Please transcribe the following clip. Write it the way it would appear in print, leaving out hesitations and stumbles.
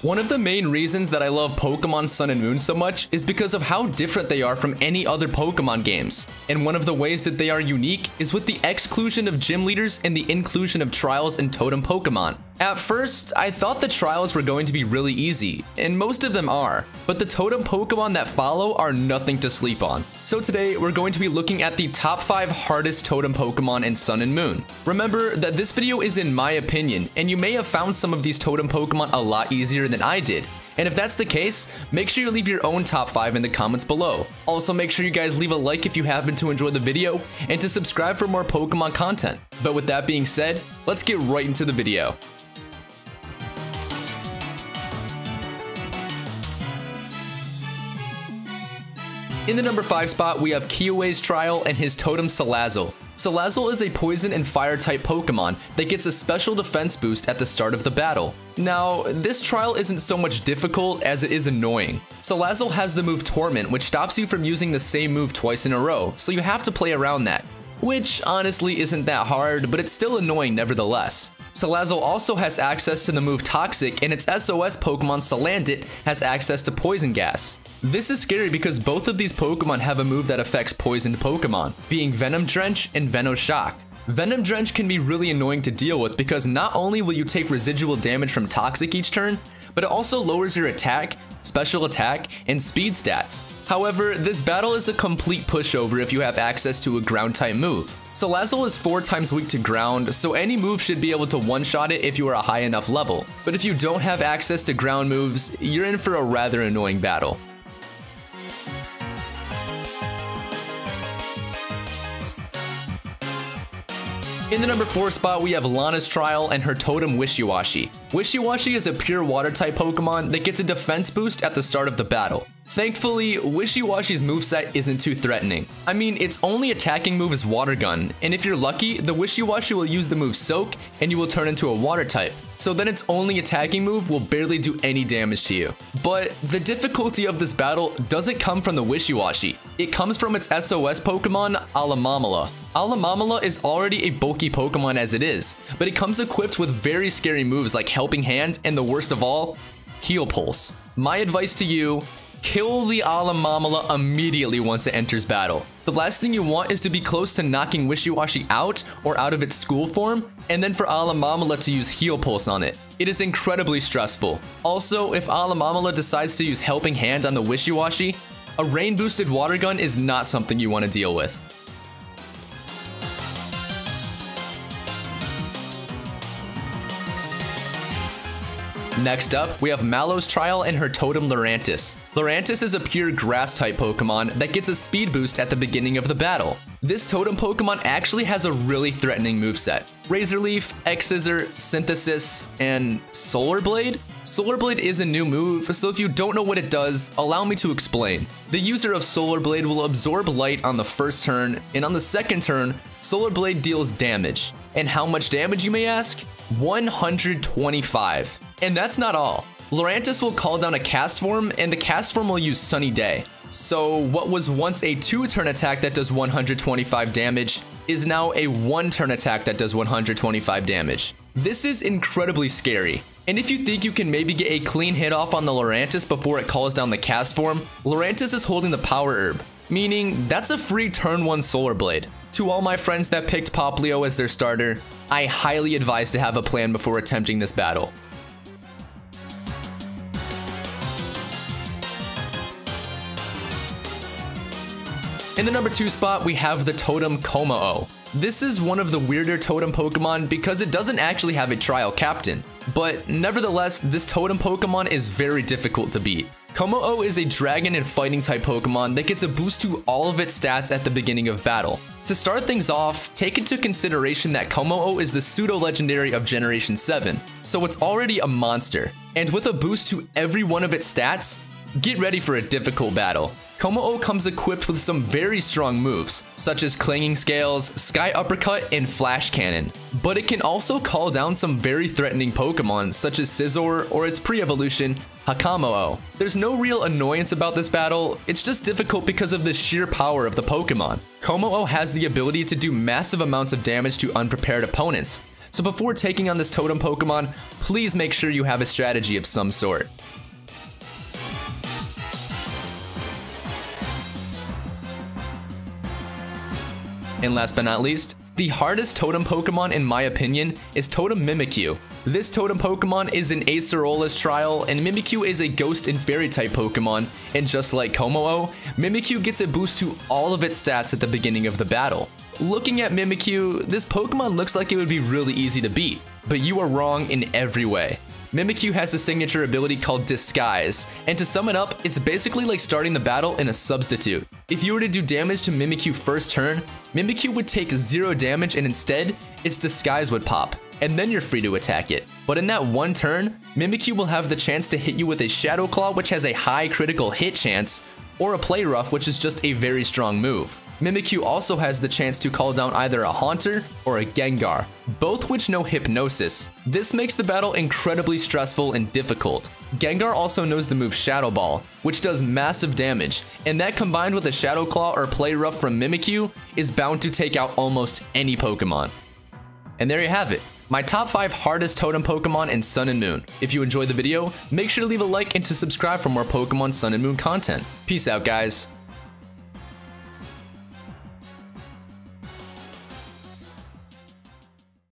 One of the main reasons that I love Pokemon Sun and Moon so much is because of how different they are from any other Pokemon games. And one of the ways that they are unique is with the exclusion of gym leaders and the inclusion of trials in Totem Pokemon. At first, I thought the trials were going to be really easy, and most of them are, but the Totem Pokemon that follow are nothing to sleep on. So today, we're going to be looking at the top 5 hardest Totem Pokemon in Sun and Moon. Remember that this video is in my opinion, and you may have found some of these Totem Pokemon a lot easier than I did. And if that's the case, make sure you leave your own top 5 in the comments below. Also, make sure you guys leave a like if you happen to enjoy the video, and to subscribe for more Pokemon content. But with that being said, let's get right into the video. In the number 5 spot, we have Kyoei's trial and his Totem Salazzle. Salazzle is a poison and fire type Pokemon that gets a special defense boost at the start of the battle. Now, this trial isn't so much difficult as it is annoying. Salazzle has the move Torment, which stops you from using the same move twice in a row, so you have to play around that. Which honestly isn't that hard, but it's still annoying nevertheless. Salazzle also has access to the move Toxic, and its SOS Pokemon Salandit has access to Poison Gas. This is scary because both of these Pokemon have a move that affects poisoned Pokemon, being Venom Drench and Venoshock. Venom Drench can be really annoying to deal with because not only will you take residual damage from Toxic each turn, but it also lowers your attack, special attack, and speed stats. However, this battle is a complete pushover if you have access to a ground type move. Salazzle is 4 times weak to ground, so any move should be able to one-shot it if you are a high enough level. But if you don't have access to ground moves, you're in for a rather annoying battle. In the number 4 spot, we have Lana's trial and her Totem Wishiwashi. Wishiwashi is a pure water type Pokemon that gets a defense boost at the start of the battle. Thankfully, Wishiwashi's moveset isn't too threatening. I mean, its only attacking move is Water Gun, and if you're lucky, the Wishiwashi will use the move Soak and you will turn into a water type. So then its only attacking move will barely do any damage to you. But the difficulty of this battle doesn't come from the Wishiwashi. It comes from its SOS Pokemon, Alamamala. Alamamala is already a bulky Pokemon as it is, but it comes equipped with very scary moves like Helping Hand and the worst of all, Heal Pulse. My advice to you, kill the Alamamala immediately once it enters battle. The last thing you want is to be close to knocking Wishiwashi out or out of its school form, and then for Alamamala to use Heal Pulse on it. It is incredibly stressful. Also, if Alamamala decides to use Helping Hand on the Wishiwashi, a rain boosted Water Gun is not something you want to deal with. Next up, we have Mallow's trial and her Totem Laurentiis. Laurentiis is a pure grass-type Pokemon that gets a speed boost at the beginning of the battle. This Totem Pokemon actually has a really threatening moveset. Razor Leaf, X-Scissor, Synthesis, and Solar Blade? Solar Blade is a new move, so if you don't know what it does, allow me to explain. The user of Solar Blade will absorb light on the first turn, and on the second turn, Solar Blade deals damage. And how much damage, you may ask? 125. And that's not all. Laurentiis will call down a cast form, and the cast form will use Sunny Day. So what was once a 2-turn attack that does 125 damage is now a 1-turn attack that does 125 damage. This is incredibly scary. And if you think you can maybe get a clean hit off on the Laurentiis before it calls down the cast form, Laurentiis is holding the Power Herb, meaning that's a free turn 1 Solar Blade. To all my friends that picked Popplio as their starter, I highly advise to have a plan before attempting this battle. In the number 2 spot, we have the Totem Kommo-o. This is one of the weirder Totem Pokemon because it doesn't actually have a trial captain. But nevertheless, this Totem Pokemon is very difficult to beat. Kommo-o is a dragon and fighting type Pokemon that gets a boost to all of its stats at the beginning of battle. To start things off, take into consideration that Kommo-o is the pseudo-legendary of Generation 7, so it's already a monster. And with a boost to every one of its stats, get ready for a difficult battle. Kommo-o comes equipped with some very strong moves, such as Clanging Scales, Sky Uppercut, and Flash Cannon. But it can also call down some very threatening Pokemon, such as Scizor or its pre-evolution, Hakamo-o. There's no real annoyance about this battle, it's just difficult because of the sheer power of the Pokemon. Kommo-o has the ability to do massive amounts of damage to unprepared opponents, So before taking on this Totem Pokemon, please make sure you have a strategy of some sort. And last but not least, the hardest Totem Pokemon in my opinion is Totem Mimic You. This Totem Pokemon is an Acerolas trial, and Mimikyu is a Ghost and Fairy type Pokemon, and just like Kommo-o, Mimikyu gets a boost to all of its stats at the beginning of the battle. Looking at Mimikyu, this Pokemon looks like it would be really easy to beat, but you are wrong in every way. Mimikyu has a signature ability called Disguise, and to sum it up, it's basically like starting the battle in a substitute. If you were to do damage to Mimikyu first turn, Mimikyu would take 0 damage and instead, its Disguise would pop, and then you're free to attack it. But in that one turn, Mimikyu will have the chance to hit you with a Shadow Claw, which has a high critical hit chance, or a Play Rough, which is just a very strong move. Mimikyu also has the chance to call down either a Haunter or a Gengar, both which know Hypnosis. This makes the battle incredibly stressful and difficult. Gengar also knows the move Shadow Ball, which does massive damage, and that combined with a Shadow Claw or Play Rough from Mimikyu is bound to take out almost any Pokemon. And there you have it, my top 5 hardest Totem Pokemon in Sun and Moon. If you enjoyed the video, make sure to leave a like and to subscribe for more Pokemon Sun and Moon content. Peace out, guys.